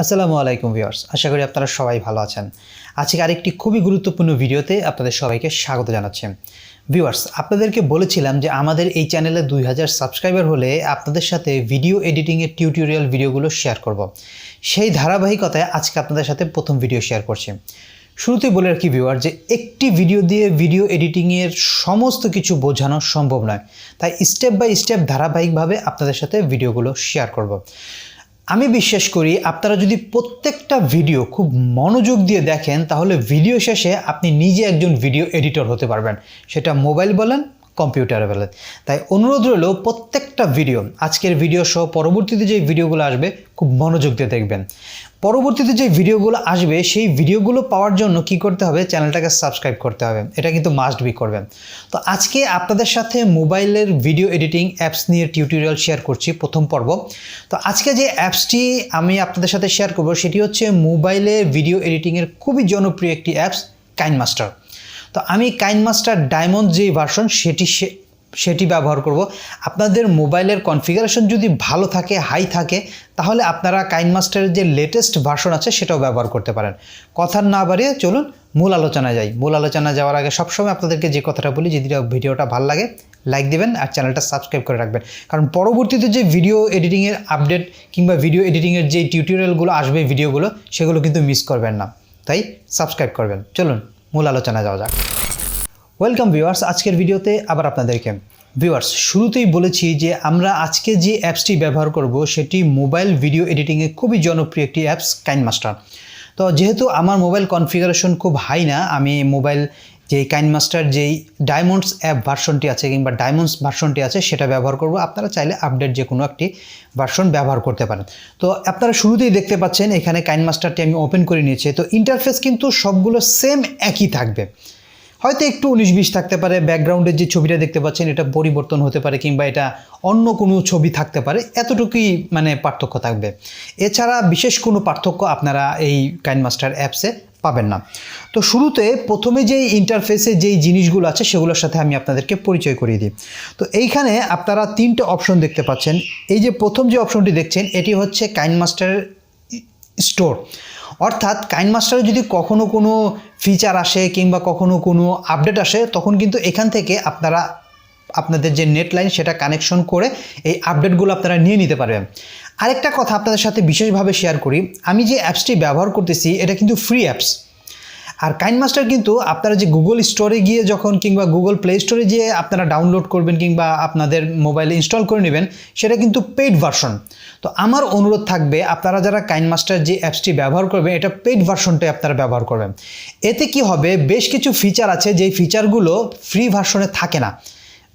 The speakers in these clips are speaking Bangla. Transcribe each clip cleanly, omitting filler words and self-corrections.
আসসালামু আলাইকুম ভিউয়ার্স, আশা করি আপনারা সবাই ভালো আছেন। আজকে আরেকটি খুবই গুরুত্বপূর্ণ ভিডিওতে আপনাদের সবাইকে স্বাগত জানাচ্ছি। ভিউয়ার্স, আপনাদেরকে বলেছিলাম যে আমাদের এই চ্যানেলে 2000 সাবস্ক্রাইবার হলে আপনাদের সাথে ভিডিও এডিটিংয়ের টিউটোরিয়াল ভিডিওগুলো শেয়ার করব। সেই ধারাবাহিকতায় আজকে আপনাদের সাথে প্রথম ভিডিও শেয়ার করছি। শুরুতেই বলে রাখি ভিউয়ার যে একটি ভিডিও দিয়ে ভিডিও এডিটিংয়ের সমস্ত কিছু বোঝানো সম্ভব নয়, তাই স্টেপ বাই স্টেপ ধারাবাহিকভাবে আপনাদের সাথে ভিডিওগুলো শেয়ার করব। আমি বিশ্বাস করি আপনারা যদি প্রত্যেকটা ভিডিও খুব মনোযোগ দিয়ে দেখেন তাহলে ভিডিও শেষে আপনি নিজে একজন ভিডিও এডিটর হতে পারবেন, সেটা মোবাইল বলেন কম্পিউটারে বলেন। তাই অনুরোধ রইল প্রত্যেকটা ভিডিও, আজকের ভিডিও সহ পরবর্তীতে যে ভিডিওগুলো আসবে খুব মনোযোগ দিয়ে দেখবেন। পরবর্তীতে যে ভিডিওগুলো আসবে সেই ভিডিওগুলো পাওয়ার জন্য কি করতে হবে, চ্যানেলটাকে সাবস্ক্রাইব করতে হবে, এটা কিন্তু মাস্ট বি করবেন। তো আজকে আপনাদের সাথে মোবাইলের ভিডিও এডিটিং অ্যাপস নিয়ে টিউটোরিয়াল শেয়ার করছি, প্রথম পর্ব। তো আজকে যে অ্যাপসটি আমি আপনাদের সাথে শেয়ার করব সেটি হচ্ছে মোবাইলে ভিডিও এডিটিংয়ের খুবই জনপ্রিয় একটি অ্যাপস কাইনমাস্টার। তো আমি কাইনমাস্টার ডায়মন্ড যে ভার্সন সেটি ব্যবহার করব। আপনাদের মোবাইলের কনফিগারেশন যদি ভালো থাকে, হাই থাকে, তাহলে আপনারা কাইনমাস্টারের যে লেটেস্ট ভার্সন আছে সেটাও ব্যবহার করতে পারেন। কথা না বাড়িয়ে চলুন মূল আলোচনায় যাই। মূল আলোচনা যাওয়ার আগে সবসময় আপনাদেরকে যে কথাটা বলি, যদি ভিডিওটা ভালো লাগে লাইক দিবেন আর চ্যানেলটা সাবস্ক্রাইব করে রাখবেন, কারণ পরবর্তীতে যে ভিডিও এডিটিংয়ের আপডেট কিংবা ভিডিও এডিটিংয়ের যে টিউটোরিয়ালগুলো আসবে ভিডিওগুলো, সেগুলো কিন্তু মিস করবেন না, তাই সাবস্ক্রাইব করবেন। চলুন মূল আলোচনা যাওয়া যাক। ওয়েলকাম ভিউয়ার্স, আজকের ভিডিওতে আবার আপনাদেরকে। ভিউয়ার্স, শুরুতেই বলেছি যে আমরা আজকে যে অ্যাপসটি ব্যবহার করব সেটি মোবাইল ভিডিও এডিটিংয়ে খুবই জনপ্রিয় একটি অ্যাপস কাইনমাস্টার। তো যেহেতু আমার মোবাইল কনফিগারেশন খুব হাই না, আমি মোবাইল যেই কাইনমাস্টার যেই ডায়মন্ডস অ্যাপ ভার্সনটি আছে কিংবা ডায়মন্ডস ভার্সনটি আছে সেটা ব্যবহার করব। আপনারা চাইলে আপডেট যে কোনো একটি ভার্সন ব্যবহার করতে পারেন। তো আপনারা শুরুতেই দেখতে পাচ্ছেন এখানে কাইনমাস্টারটি আমি ওপেন করে নিয়েছি। তো ইন্টারফেস কিন্তু সবগুলো সেম একই থাকবে, হয়তো একটু 19-20 থাকতে পারে। ব্যাকগ্রাউন্ডের যে ছবিটা দেখতে পাচ্ছেন এটা পরিবর্তন হতে পারে কিংবা এটা অন্য কোনো ছবি থাকতে পারে, এতটুকুই পার্থক্য থাকবে। এছাড়া বিশেষ কোনো পার্থক্য আপনারা এই কাইনমাস্টার অ্যাপসে পাবেন না। তো শুরুতে প্রথমে যেই ইন্টারফেসে যেই জিনিসগুলো আছে সেগুলোর সাথে আমি আপনাদেরকে পরিচয় করিয়ে দিই। তো এইখানে আপনারা 3টে অপশন দেখতে পাচ্ছেন। এই যে প্রথম যে অপশনটি দেখছেন এটি হচ্ছে কাইনমাস্টারের স্টোর, অর্থাৎ কাইনমাস্টারে যদি কখনো কোনো ফিচার আসে কিংবা কখনো কোনো আপডেট আসে তখন কিন্তু এখান থেকে আপনারা আপনাদের যে নেট লাইন সেটা কানেকশন করে এই আপডেটগুলো আপনারা নিয়ে নিতে পারবেন। আরেকটা কথা আপনাদের সাথে বিশেষভাবে শেয়ার করি, আমি যে অ্যাপসটি ব্যবহার করতেছি এটা কিন্তু ফ্রি অ্যাপস। আর কাইনমাস্টার কিন্তু আপনারা যে গুগল স্টোরে গিয়ে যখন কিংবা গুগল প্লে স্টোরে গিয়ে আপনারা ডাউনলোড করবেন কিংবা আপনাদের মোবাইলে ইনস্টল করে নেবেন সেটা কিন্তু পেইড ভার্সন। তো আমার অনুরোধ থাকবে আপনারা যারা কাইনমাস্টার যে অ্যাপসটি ব্যবহার করবেন এটা পেইড ভার্সনটাই আপনারা ব্যবহার করবেন। এতে কি হবে, বেশ কিছু ফিচার আছে যেই ফিচারগুলো ফ্রি ভার্সনে থাকে না,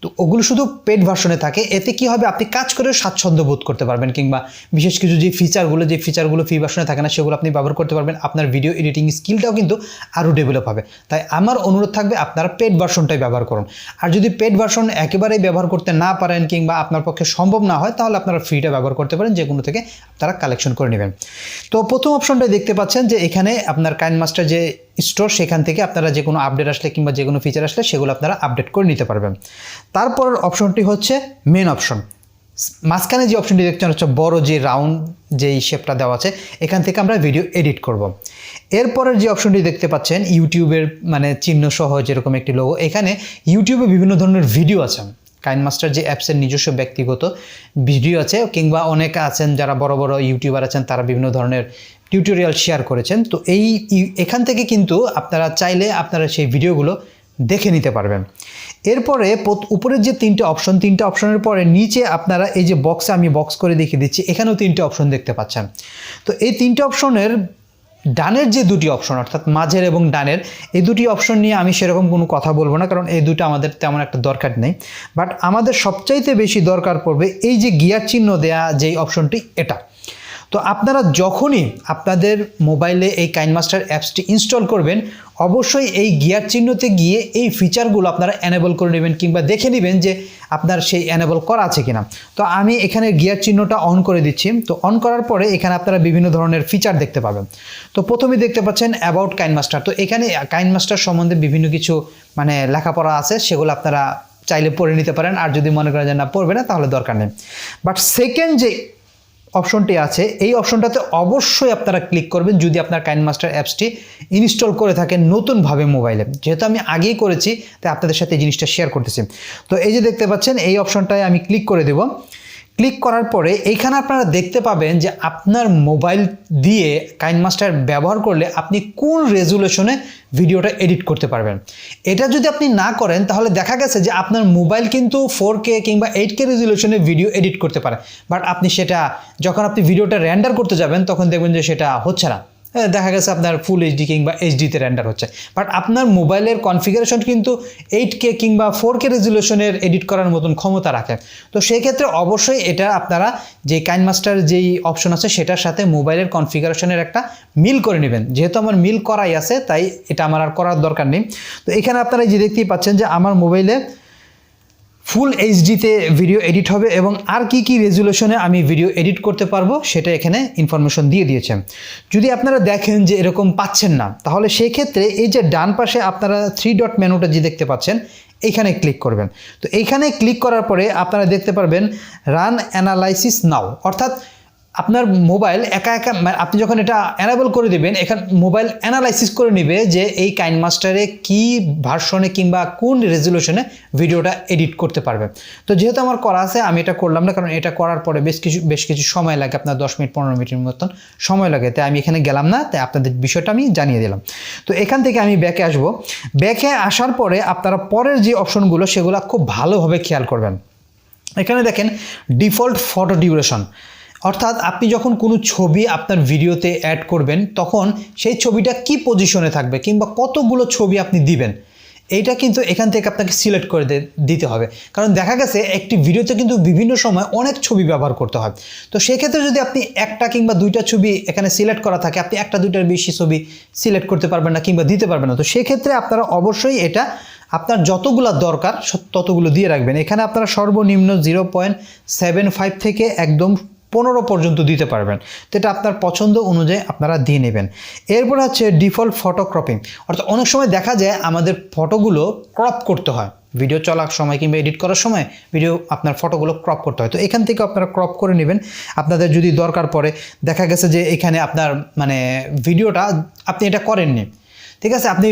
তো ওগুলো শুধু পেড ভার্সনে থাকে। এতে কি হবে, আপনি কাজ করে স্বাচ্ছন্দ্য বোধ করতে পারবেন কিংবা বিশেষ কিছু যে ফিচারগুলো ফ্রি ভার্সনে থাকে না সেগুলো আপনি ব্যবহার করতে পারবেন। আপনার ভিডিও এডিটিং স্কিলটাও কিন্তু আরও ডেভেলপ হবে। তাই আমার অনুরোধ থাকবে আপনারা পেড ভার্সনটাই ব্যবহার করুন। আর যদি পেড ভার্সন একেবারেই ব্যবহার করতে না পারেন কিংবা আপনার পক্ষে সম্ভব না হয় তাহলে আপনারা ফ্রিটা ব্যবহার করতে পারেন, যে কোনো থেকে আপনারা কালেকশন করে নেবেন। তো প্রথম অপশনটাই দেখতে পাচ্ছেন যে এখানে আপনার কাইনমাস্টার যে স্টোর, সেখান থেকে আপনারা যে কোনো আপডেট আসলে কিংবা যে কোনো ফিচার আসলে সেগুলো আপনারা আপডেট করে নিতে পারবেন। তারপর অপশনটি হচ্ছে মেন অপশন। মাঝখানে যে অপশনটি দেখছেন হচ্ছে বড় যে রাউন্ড যেই শেপটা দেওয়া আছে, এখান থেকে আমরা ভিডিও এডিট করব। এরপরের যে অপশনটি দেখতে পাচ্ছেন ইউটিউবের চিহ্ন সহ যেরকম একটি লোগো, এখানে ইউটিউবে বিভিন্ন ধরনের ভিডিও আছে। কাইনমাস্টার যে অ্যাপসের নিজস্ব ব্যক্তিগত ভিডিও আছে কিংবা অনেকে আছেন যারা বড় বড় ইউটিউবার আছেন তারা বিভিন্ন ধরনের টিউটোরিয়াল শেয়ার করেছেন। তো এখান থেকে কিন্তু আপনারা চাইলে আপনারা সেই ভিডিওগুলো দেখে নিতে পারবেন। এরপরে উপরের যে 3টে অপশনের পরে নিচে আপনারা এই যে বক্সে আমি বক্স করে দেখিয়ে দিচ্ছি, এখানেও 3টে অপশন দেখতে পাচ্ছেন। তো এই 3টে অপশনের ডানের যে 2টি অপশন অর্থাৎ মাঝের এবং ডানের এই 2টি অপশন নিয়ে আমি সেরকম কোনো কথা বলবো না, কারণ এই দুটো আমাদের তেমন একটা দরকার নেই। বাট আমাদের সবচাইতে বেশি দরকার পড়বে এই যে গিয়ার চিহ্ন দেয়া যেই অপশনটি, এটা। তো আপনারা যখনই আপনাদের মোবাইলে এই কাইনমাস্টার অ্যাপসটি ইনস্টল করবেন অবশ্যই এই গিয়ার চিহ্নতে গিয়ে এই ফিচারগুলো আপনারা এনেবল করে নেবেন কিংবা দেখে নেবেন যে আপনার সেই এনেবল করা আছে কিনা। তো আমি এখানে গিয়ার চিহ্নটা অন করে দিচ্ছি। তো অন করার পরে এখানে আপনারা বিভিন্ন ধরনের ফিচার দেখতে পাবেন। তো প্রথমেই দেখতে পাচ্ছেন অ্যাবাউট কাইনমাস্টার। তো এখানে কাইনমাস্টার সম্বন্ধে বিভিন্ন কিছু লেখাপড়া আছে, সেগুলো আপনারা চাইলে পড়ে নিতে পারেন। আর যদি মনে করেন যে না পড়বে না তাহলে দরকার নেই। বাট সেকেন্ড যে অপশনটি আছে এই অপশনটাতে অবশ্যই আপনারা ক্লিক করবেন যদি আপনার কাইনমাস্টার অ্যাপসটি ইনস্টল করে থাকেন নতুনভাবে মোবাইলে। যেহেতু আমি আগেই করেছি তাই আপনাদের সাথে এই জিনিসটা শেয়ার করতেছি। তো এই যে দেখতে পাচ্ছেন এই অপশনটায় আমি ক্লিক করে দেব। ক্লিক করার পরে এইখানে আপনারা দেখতে পাবেন যে আপনার মোবাইল দিয়ে কাইনমাস্টার ব্যবহার করলে আপনি কোন রেজুলেশনে ভিডিওটা এডিট করতে পারবেন। এটা যদি আপনি না করেন তাহলে দেখা গেছে যে আপনার মোবাইল কিন্তু 4K কিংবা 8K রেজুলেশনে ভিডিও এডিট করতে পারে, বাট আপনি সেটা যখন আপনি ভিডিওটা রেন্ডার করতে যাবেন তখন দেখবেন যে সেটা হচ্ছে না। দেখা গেছে আপনার ফুল এইচডি কিংবা এইচডিতে রেন্ডার হচ্ছে, বাট আপনার মোবাইলের কনফিগারেশন কিন্তু 8K কিংবা 4K রেজুলেশনের এডিট করার মতন ক্ষমতা রাখে। তো সেই ক্ষেত্রে অবশ্যই এটা আপনারা যে কাইনমাস্টার যেই অপশন আছে সেটার সাথে মোবাইলের কনফিগারেশনের একটা মিল করে নেবেন। যেহেতু আমার মিল করাই আছে তাই এটা আমার আর করার দরকার নেই। তো এখানে আপনারা যে দেখতেই পাচ্ছেন যে আমার মোবাইলে ফুল এইচডিতে ভিডিও এডিট হবে এবং আর কি রেজুলেশনে আমি ভিডিও এডিট করতে পারবো সেটা এখানে ইনফরমেশন দিয়ে দিয়েছে। যদি আপনারা দেখেন যে এরকম পাচ্ছেন না তাহলে সেই ক্ষেত্রে এই যে ডান পাশে আপনারা 3 ডট মেনুটা যে দেখতে পাচ্ছেন এইখানে ক্লিক করবেন। তো এইখানে ক্লিক করার পরে আপনারা দেখতে পারবেন রান অ্যানালাইসিস নাও, অর্থাৎ আপনার মোবাইল একা আপনি যখন এটা অ্যানাবল করে দেবেন এখানে মোবাইল অ্যানালাইসিস করে নেবে যে এই কাইনমাস্টারে কি ভার্সনে কিংবা কোন রেজুলেশনে ভিডিওটা এডিট করতে পারবে। তো যেহেতু আমার করা আছে আমি এটা করলাম না, কারণ এটা করার পরে বেশ কিছু সময় লাগে, আপনার 10 মিনিট 15 মিনিটের মতন সময় লাগে, তাই আমি এখানে গেলাম না, তাই আপনাদের বিষয়টা আমি জানিয়ে দিলাম। তো এখান থেকে আমি ব্যাকে আসব। ব্যাকে আসার পরে আপনারা পরের যে অপশনগুলো সেগুলো খুব ভালোভাবে খেয়াল করবেন। এখানে দেখেন ডিফল্ট ফটো ডিউরেশন, অর্থাৎ আপনি যখন কোনো ছবি আপনার ভিডিওতে অ্যাড করবেন তখন সেই ছবিটা কি পজিশনে থাকবে কিংবা কতগুলো ছবি আপনি দিবেন এইটা কিন্তু এখান থেকে আপনাকে সিলেক্ট করে দিতে হবে। কারণ দেখা গেছে একটি ভিডিওতে কিন্তু বিভিন্ন সময় অনেক ছবি ব্যবহার করতে হয়। তো সেক্ষেত্রে যদি আপনি একটা কিংবা দুইটা ছবি এখানে সিলেক্ট করা থাকে আপনি একটা দুইটার বেশি ছবি সিলেক্ট করতে পারবেন না কিংবা দিতে পারবেন না। তো সেক্ষেত্রে আপনারা অবশ্যই এটা আপনার যতগুলো দরকার ততগুলো দিয়ে রাখবেন। এখানে আপনারা সর্বনিম্ন 0.75 থেকে একদম 15 পর্যন্ত দিতে পারবেন। তো এটা আপনার পছন্দ অনুযায়ী আপনারা দিয়ে নেবেন। এরপর হচ্ছে ডিফল্ট ফটো ক্রপিং, অর্থাৎ অনেক সময় দেখা যায় আমাদের ফটোগুলো ক্রপ করতে হয় ভিডিও চলার সময় কিংবা এডিট করার সময় ভিডিও আপনার ফটোগুলো ক্রপ করতে হয়। তো এখান থেকে আপনারা ক্রপ করে নেবেন আপনাদের যদি দরকার পড়ে। দেখা গেছে যে এখানে আপনার মানে ভিডিওটা আপনি এটা করেননি, ঠিক আছে, আপনি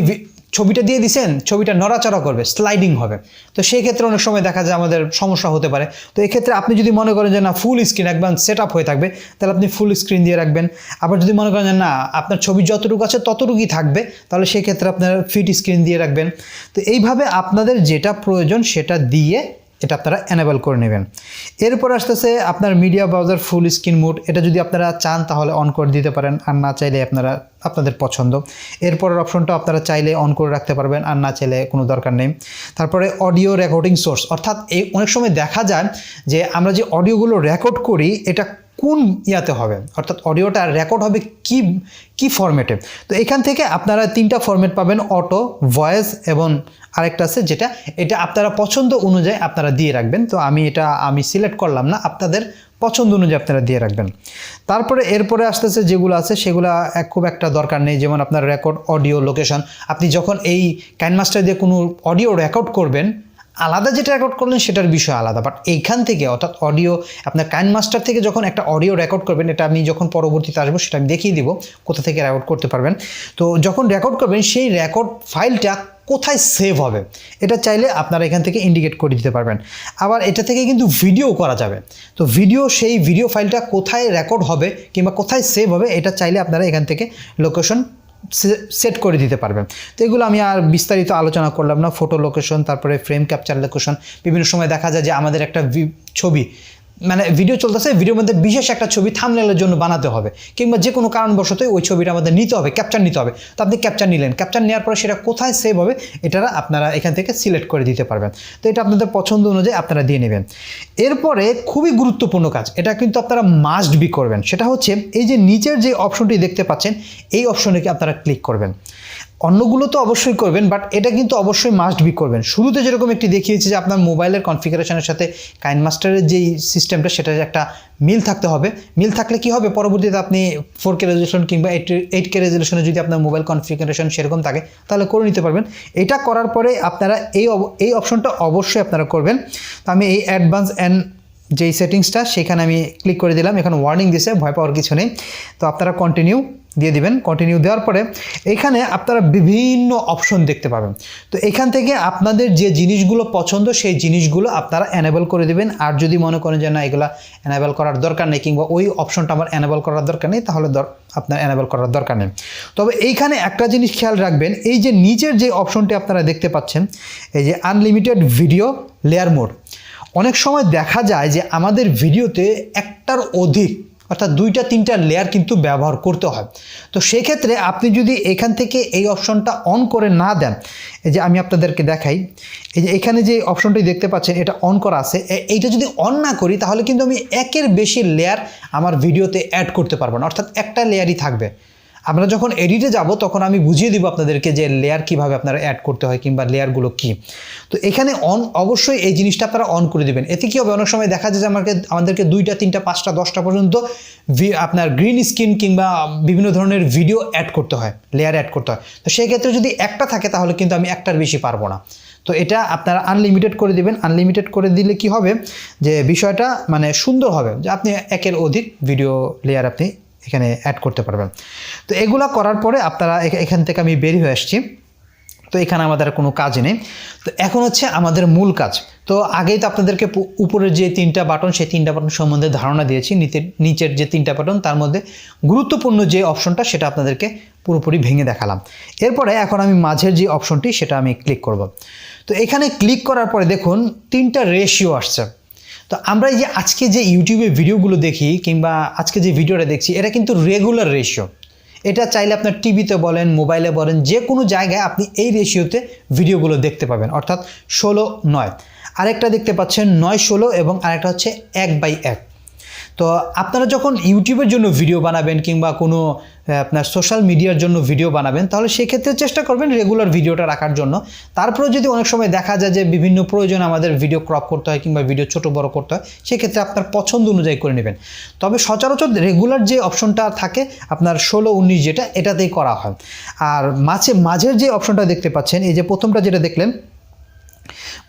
ছবিটা দিয়ে দিছেন, ছবিটা নড়াচড়া করবে, স্লাইডিং হবে। তো সেই ক্ষেত্রে অনেক সময় দেখা যায় আমাদের সমস্যা হতে পারে। তো এক্ষেত্রে আপনি যদি মনে করেন যে না ফুল স্ক্রিন একদম সেট আপ হয়ে থাকবে তাহলে আপনি ফুল স্ক্রিন দিয়ে রাখবেন। আবার যদি মনে করেন যে না আপনার ছবি যতটুকু আছে ততটুকুই থাকবে তাহলে সেই ক্ষেত্রে আপনার ফিট স্ক্রিন দিয়ে রাখবেন। তো এইভাবে আপনাদের যেটা প্রয়োজন সেটা দিয়ে এটা আপনারা এনেবল করে নেবেন। এরপর আসতেছে আপনার media browser full screen mode, এটা যদি আপনারা চান তাহলে অন করে দিতে পারেন, আর না চাইলে আপনাদের পছন্দ। এরপরের অপশনটা আপনারা চাইলে অন করে রাখতে পারবেন, আর না চাইলে কোনো দরকার নেই। তারপরে অডিও রেকর্ডিং সোর্স, অর্থাৎ এই অনেক সময় দেখা যায় যে আমরা যে অডিওগুলো রেকর্ড করি এটা কোন ইয়াতে হবে, অর্থাৎ অডিওটা রেকর্ড হবে কি ফরম্যাটে। তো এখান থেকে আপনারা 3টা ফরম্যাট পাবেন, অটো, ভয়েস এবং আরেকটা আছে যেটা এটা আপনারা পছন্দ অনুযায়ী আপনারা দিয়ে রাখবেন। তো আমি সিলেক্ট করলাম না, আপনাদের পছন্দ অনুযায়ী আপনারা দিয়ে রাখবেন। তারপরে এরপরে আসতেছে যেগুলো আছে সেগুলো খুব একটা দরকার নেই, যেমন আপনার রেকর্ড অডিও লোকেশন। আপনি যখন এই কাইনমাস্টার দিয়ে কোনো অডিও রেকর্ড করবেন আলাদা যেটা রেকর্ড করলেন সেটার বিষয় আলাদা, বাট এইখান থেকে অর্থাৎ অডিও আপনার কাইনমাস্টার থেকে যখন একটা অডিও রেকর্ড করবেন, এটা আমি যখন পরবর্তীতে আসবো সেটা আমি দেখিয়ে দিব কোথা থেকে রেকর্ড করতে পারবেন। তো যখন রেকর্ড করবেন সেই রেকর্ড ফাইলটা কোথায় সেভ হবে এটা চাইলে আপনারা এখান থেকে ইন্ডিকেট করে দিতে পারবেন। আবার এটা থেকে কিন্তু ভিডিও করা যাবে। তো সেই ভিডিও ফাইলটা কোথায় রেকর্ড হবে কিংবা কোথায় সেভ হবে এটা চাইলে আপনারা এখান থেকে লোকেশন সেট করে দিতে পারবেন। তো এগুলো আমি আর বিস্তারিত আলোচনা করলাম না। ফটো লোকেশন, তারপরে ফ্রেম ক্যাপচার লোকেশন, বিভিন্ন সময় দেখা যায় যে আমাদের একটা ছবি মানে ভিডিও চলতেছে, ভিডিওর মধ্যে বিশেষ একটা ছবি থাম্বনেলের জন্য বানাতে হবে কিংবা যে কোনো কারণবশতই ওই ছবিটা আমাদের নিতে হবে, ক্যাপচার নিতে হবে। তো আপনি ক্যাপচার নিলেন, ক্যাপচার নেওয়ার পরে সেটা কোথায় সেভ হবে এটা আপনারা এখান থেকে সিলেক্ট করে দিতে পারবেন। তো এটা আপনাদের পছন্দ অনুযায়ী আপনারা দিয়ে নেবেন। এরপরে খুবই গুরুত্বপূর্ণ কাজ, এটা কিন্তু আপনারা মাস্ট বি করবেন, সেটা হচ্ছে এই যে নিচের যে অপশনটি দেখতে পাচ্ছেন এই অপশনে আপনারা ক্লিক করবেন। অন্যগুলো তো অবশ্যই করবেন, বাট এটা কিন্তু অবশ্যই মাস্ট বি করবেন। শুরুতে যেরকম একটি দেখিয়েছি যে আপনার মোবাইলের কনফিগারেশনের সাথে কাইনমাস্টারের যেই সিস্টেমটা সেটা একটা মিল থাকতে হবে। মিল থাকলে কি হবে, পরবর্তীতে আপনি 4K রেজুলেশন কিংবা 8K রেজুলেশনে যদি আপনার মোবাইল কনফিগারেশন সেরকম থাকে তাহলে করে নিতে পারবেন। এটা করার পরে আপনারা এই অপশনটা অবশ্যই আপনারা করবেন। তো আমি এই অ্যাডভান্স অ্যান্ড যেই সেটিংসটা সেখানে আমি ক্লিক করে দিলাম। এখানে ওয়ার্নিং দিছে, ভয় পাওয়ার কিছু নেই। তো আপনারা কন্টিনিউ দিয়ে দিবেন। কন্টিনিউ দেওয়ার পরে এখানে আপনারা বিভিন্ন অপশন দেখতে পাবেন। তো এখান থেকে আপনাদের যে জিনিসগুলো পছন্দ সেই জিনিসগুলো আপনারা এনেবল করে দিবেন। আর যদি মনে করেন যে না এগুলো এনেবল করার দরকার নেই কিংবা ওই অপশনটা আমার এনেবল করার দরকার নেই, তাহলে আপনার এনেবল করার দরকার নেই। তবে এইখানে একটা জিনিস খেয়াল রাখবেন, এই যে নিচের যে অপশনটি আপনারা দেখতে পাচ্ছেন, এই যে আনলিমিটেড ভিডিও লেয়ার মোড, অনেক সময় দেখা যায় যে আমাদের ভিডিওতে একটার অধিক অর্থাৎ 2-3টা লেয়ার কিন্তু ব্যবহার করতে হয়। তো সেক্ষেত্রে আপনি যদি এখান থেকে এই অপশনটা অন করে না দেন, এই যে আমি আপনাদেরকে দেখাই, এই যে এখানে যে অপশনটি দেখতে পাচ্ছেন এটা অন করা আছে, এইটা যদি অন না করি তাহলে কিন্তু আমি একের বেশি লেয়ার আমার ভিডিওতে অ্যাড করতে পারবো না, অর্থাৎ একটা লেয়ারই থাকবে। আমরা যখন এডিটে যাব তখন আমি বুঝিয়ে দিব আপনাদেরকে যে লেয়ার কিভাবে আপনারা অ্যাড করতে হয় কিংবা লেয়ারগুলো কি। তো এখানে অন অবশ্যই এই জিনিসটা আপনারা অন করে দিবেন। এতে কি হবে, অনেক সময় দেখা যায় যে আমাদেরকে 2টা 3টা 5টা 10টা পর্যন্ত আপনার গ্রিন স্ক্রিন কিংবা বিভিন্ন ধরনের ভিডিও অ্যাড করতে হয়, লেয়ার অ্যাড করতে হয়। তো সেই ক্ষেত্রে যদি একটা থাকে তাহলে কিন্তু আমি একটার বেশি পারবো না। তো এটা আপনারা আনলিমিটেড করে দিবেন। আনলিমিটেড করে দিলে কি হবে যে বিষয়টা মানে সুন্দর হবে, যে আপনি একের অধিক ভিডিও লেয়ার আপনি এখানে অ্যাড করতে পারবেন। তো এগুলা করার পরে আপনারা এখান থেকে আমি বের হয়ে আসছি। তো এখানে আমাদের কোনো কাজ নেই। তো এখন হচ্ছে আমাদের মূল কাজ। তো আগেই তো আপনাদেরকে উপরের যে 3টা বাটন সেই 3টা বাটন সম্বন্ধে ধারণা দিয়েছি। নিচের যে 3টা বাটন তার মধ্যে গুরুত্বপূর্ণ যে অপশনটা সেটা আপনাদেরকে পুরোপুরি ভেঙে দেখালাম। এরপরে এখন আমি মাঝের যে অপশনটি সেটা আমি ক্লিক করব। তো এখানে ক্লিক করার পরে দেখুন 3টা রেশিও আসছে। তো আমরা এই যে আজকে যে ইউটিউবে ভিডিওগুলো দেখি কিংবা আজকে যে ভিডিওটা দেখছি এটা কিন্তু রেগুলার রেশিও। এটা চাইলে আপনার টিভিতে বলেন, মোবাইলে বলেন, যে কোনো জায়গায় আপনি এই রেশিওতে ভিডিওগুলো দেখতে পাবেন, অর্থাৎ 16:9। আরেকটা দেখতে পাচ্ছেন 9:16 এবং আরেকটা হচ্ছে 1/1। তো আপনারা যখন ইউটিউবের জন্য ভিডিও বানাবেন কিংবা কোনো আপনার সোশ্যাল মিডিয়ার জন্য ভিডিও বানাবেন তাহলে সেক্ষেত্রে চেষ্টা করবেন রেগুলার ভিডিওটা রাখার জন্য। তারপরে যদি অনেক সময় দেখা যায় যে বিভিন্ন প্রয়োজন আমাদের ভিডিও ক্রপ করতে হয় কিংবা ভিডিও ছোট বড় করতে হয়, সেক্ষেত্রে আপনার পছন্দ অনুযায়ী করে নেবেন। তবে সচরাচর রেগুলার যে অপশনটা থাকে আপনার 16-19 যেটা, এটাতেই করা হয়। আর মাঝের যে অপশনটা দেখতে পাচ্ছেন, এই যে প্রথমটা যেটা দেখলেন,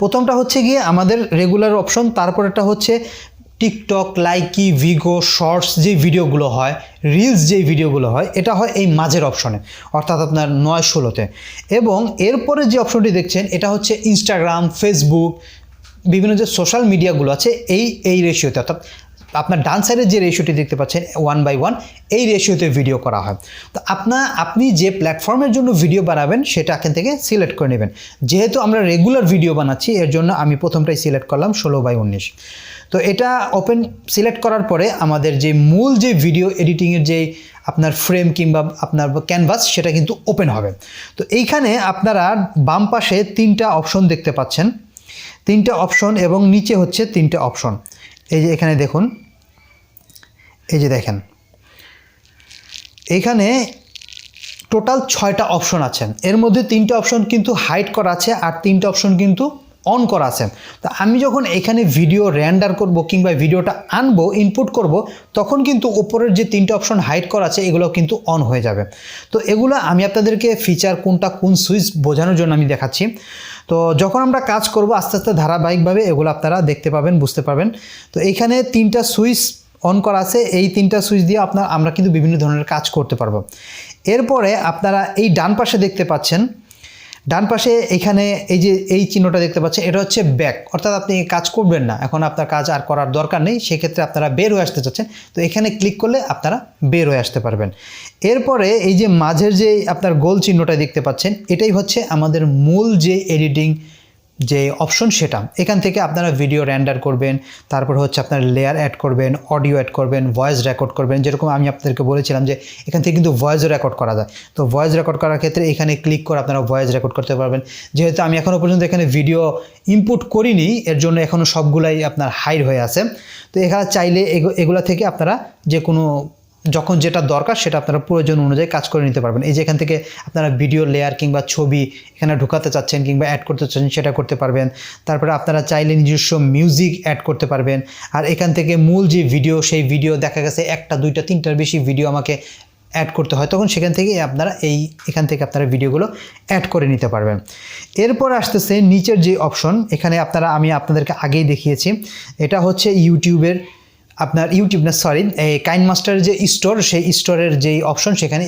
প্রথমটা হচ্ছে গিয়ে আমাদের রেগুলার অপশন। তারপরেটা হচ্ছে টিকটক, লাইকি, ভিগো, শর্টস যে ভিডিওগুলো হয়, রিলস যে ভিডিওগুলো হয়, এটা হয় এই মাঝের অপশনে, অর্থাৎ আপনার 9-16-তে। এবং এরপরে যে অপশনটি দেখছেন এটা হচ্ছে ইনস্টাগ্রাম, ফেসবুক, বিভিন্ন যে সোশ্যাল মিডিয়াগুলো আছে এই রেশিওতে, অর্থাৎ আপনার ডান সাইডের যে রেশিওটি দেখতে পাচ্ছেন 1/1, এই রেশিওতে ভিডিও করা হয়। তো আপনি যে প্ল্যাটফর্মের জন্য ভিডিও বানাবেন সেটা এখান থেকে সিলেক্ট করে নেবেন। যেহেতু আমরা রেগুলার ভিডিও বানাচ্ছি এর জন্য আমি প্রথমটাই সিলেক্ট করলাম 16/19। তো এটা ওপেন সিলেক্ট করার পরে আমাদের যে মূল যে ভিডিও এডিটিংয়ের যে আপনার ফ্রেম কিংবা আপনার ক্যানভাস সেটা কিন্তু ওপেন হবে। তো এইখানে আপনারা বাম পাশে 3টা অপশন দেখতে পাচ্ছেন, 3টা অপশন এবং নিচে হচ্ছে 3টা অপশন। এই যে এখানে দেখুন, এই যে দেখেন এখানে টোটাল 6টা অপশন আছে। এর মধ্যে 3টা অপশন কিন্তু হাইড করা আছে আর 3টা অপশন কিন্তু অন করা আছে। তো আমি যখন এখানে ভিডিও রেন্ডার করব কিংবা ভিডিওটা আনবো, ইনপুট করব, তখন কিন্তু উপরের যে 3টা অপশন হাইড করা আছে এগুলো কিন্তু অন হয়ে যাবে। তো এগুলো আমি আপনাদেরকে ফিচার কোনটা কোন সুইচ বোঝানোর জন্য আমি দেখাচ্ছি। তো যখন আমরা কাজ করব আস্তে আস্তে ধারাবাহিকভাবে এগুলো আপনারা দেখতে পাবেন, বুঝতে পারবেন। তো এইখানে 3টা সুইচ অন করা আছে, এই 3টা সুইচ দিয়ে আমরা কিন্তু বিভিন্ন ধরনের কাজ করতে পারবো। এরপরে আপনারা এই ডান পাশে দেখতে পাচ্ছেন, ডান পাশে এখানে এই চিহ্নটা দেখতে পাচ্ছেন, এটা হচ্ছে ব্যাক, অর্থাৎ আপনি কাজ করবেন না, এখন আপনার কাজ আর করার দরকার নেই, সেক্ষেত্রে আপনারা বের হয়ে আসতে চাচ্ছেন। তো এখানে ক্লিক করলে আপনারা বের হয়ে আসতে পারবেন। এরপরে এই যে মাঝের যে আপনার গোল চিহ্নটা দেখতে পাচ্ছেন, এটাই হচ্ছে আমাদের মূল যে এডিটিং যে অপশন সেটা। এখান থেকে আপনারা ভিডিও রেন্ডার করবেন, তারপর হচ্ছে আপনার লেয়ার অ্যাড করবেন, অডিও অ্যাড করবেন, ভয়েস রেকর্ড করবেন। যেরকম আমি আপনাদেরকে বলেছিলাম যে এখান থেকে কিন্তু ভয়েসও রেকর্ড করা যায়। তো ভয়েস রেকর্ড করার ক্ষেত্রে এখানে ক্লিক করে আপনারা ভয়েস রেকর্ড করতে পারবেন। যেহেতু আমি এখনও পর্যন্ত এখানে ভিডিও ইনপুট করিনি এর জন্য এখনও সবগুলাই আপনার হাইড হয়ে আছে। তো এখানে চাইলে এগুলা থেকে আপনারা যে কোনো যখন যেটা দরকার সেটা আপনারা প্রয়োজন অনুযায়ী কাজ করে নিতে পারবেন। এই যে এখান থেকে আপনারা ভিডিও লেয়ার কিংবা ছবি এখানে ঢুকাতে চাচ্ছেন কিংবা অ্যাড করতে চাচ্ছেন সেটা করতে পারবেন। তারপরে আপনারা চাইলে নিজস্ব মিউজিক অ্যাড করতে পারবেন। আর এখান থেকে মূল যে ভিডিও সেই ভিডিও দেখা গেছে 1টা 2টা 3টার বেশি ভিডিও আমাকে অ্যাড করতে হয়, তখন সেখান থেকে আপনারা এখান থেকে আপনারা ভিডিওগুলো অ্যাড করে নিতে পারবেন। এরপর আসতেছে নিচের যে অপশন, এখানে আমি আপনাদেরকে আগেই দেখিয়েছি, এটা হচ্ছে ইউটিউবের আপনার এই কাইনমাস্টারের যে স্টোর, সেই স্টোরের যেই অপশন, সেখানে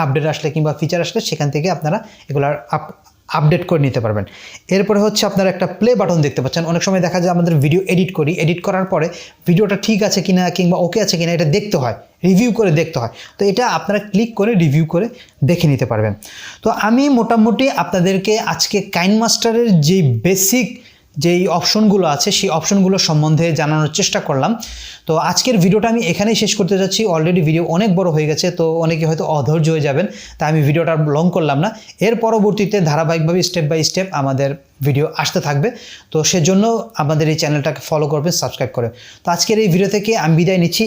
আপডেট আসলে কিংবা ফিচার আসলে সেখান থেকে আপনারা এগুলার আপডেট করে নিতে পারবেন। এরপরে হচ্ছে আপনারা একটা প্লে বাটন দেখতে পাচ্ছেন। অনেক সময় দেখা যায় আমাদের ভিডিও এডিট করার পরে ভিডিওটা ঠিক আছে কিনা কিংবা ওকে আছে কিনা এটা দেখতে হয়, রিভিউ করে দেখতে হয়। তো এটা আপনারা ক্লিক করে রিভিউ করে দেখে নিতে পারবেন। তো আমি মোটামুটি আপনাদেরকে আজকে কাইনমাস্টারের যেই বেসিক যেই অপশনগুলো আছে সেই অপশনগুলো সম্বন্ধে জানানোর চেষ্টা করলাম। তো আজকের ভিডিওটা আমি এখানেই শেষ করতে যাচ্ছি। অলরেডি ভিডিও অনেক বড় হয়ে গেছে, তো অনেকে হয়তো অধৈর্য হয়ে যাবেন, তাই আমি ভিডিওটা লং করলাম না। এর পরবর্তীতে ধারাবাহিকভাবে স্টেপ বাই স্টেপ আমাদের ভিডিও আসতে থাকবে, তো সেজন্য আমাদের এই চ্যানেলটাকে ফলো করবেন, সাবস্ক্রাইব করে। তো আজকের এই ভিডিও থেকে আমি বিদায় নিচ্ছি।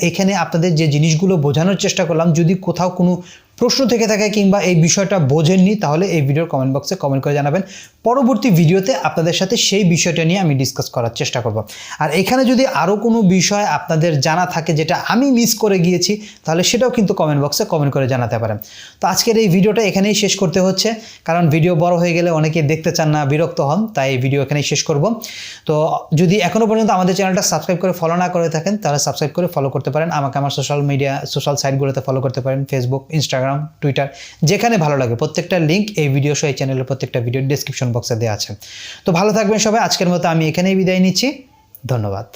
এখানে আপনাদের যে জিনিসগুলো বোঝানোর চেষ্টা করলাম, যদি কোথাও কোনো প্রশ্ন থেকে থাকে কিংবা এই বিষয়টা বোঝেননি, তাহলে এই ভিডিওর কমেন্ট বক্সে কমেন্ট করে জানাবেন। পরবর্তী ভিডিওতে আপনাদের সাথে সেই বিষয়টা নিয়ে আমি ডিসকাস করার চেষ্টা করব। আর এখানে যদি আরও কোনো বিষয় আপনাদের জানা থাকে যেটা আমি মিস করে গিয়েছি, তাহলে সেটাও কিন্তু কমেন্ট বক্সে কমেন্ট করে জানাতে পারেন। তো আজকের এই ভিডিওটা এখানেই শেষ করতে হচ্ছে, কারণ ভিডিও বড় হয়ে গেলে অনেকে দেখতে চান না, বিরক্ত হন, তাই এই ভিডিও এখানেই শেষ করব। তো যদি এখনও পর্যন্ত আমাদের চ্যানেলটা সাবস্ক্রাইব করে ফলো না করে থাকেন, তাহলে সাবস্ক্রাইব করে ফলো করতে পারেন। আমাকে আমার সোশ্যাল সাইটগুলোতে ফলো করতে পারেন, ফেসবুক, ইনস্টাগ্রাম, টুইটার, যেখানে ভালো লাগে। প্রত্যেকটা লিঙ্ক এই ভিডিও সহ এই চ্যানেলের প্রত্যেকটা ভিডিও ডেসক্রিপশন বক্সে দেওয়া আছে। তো ভালো থাকবেন সবাই। আজকের মতো আমি এখানেই বিদায় নিচ্ছি। ধন্যবাদ।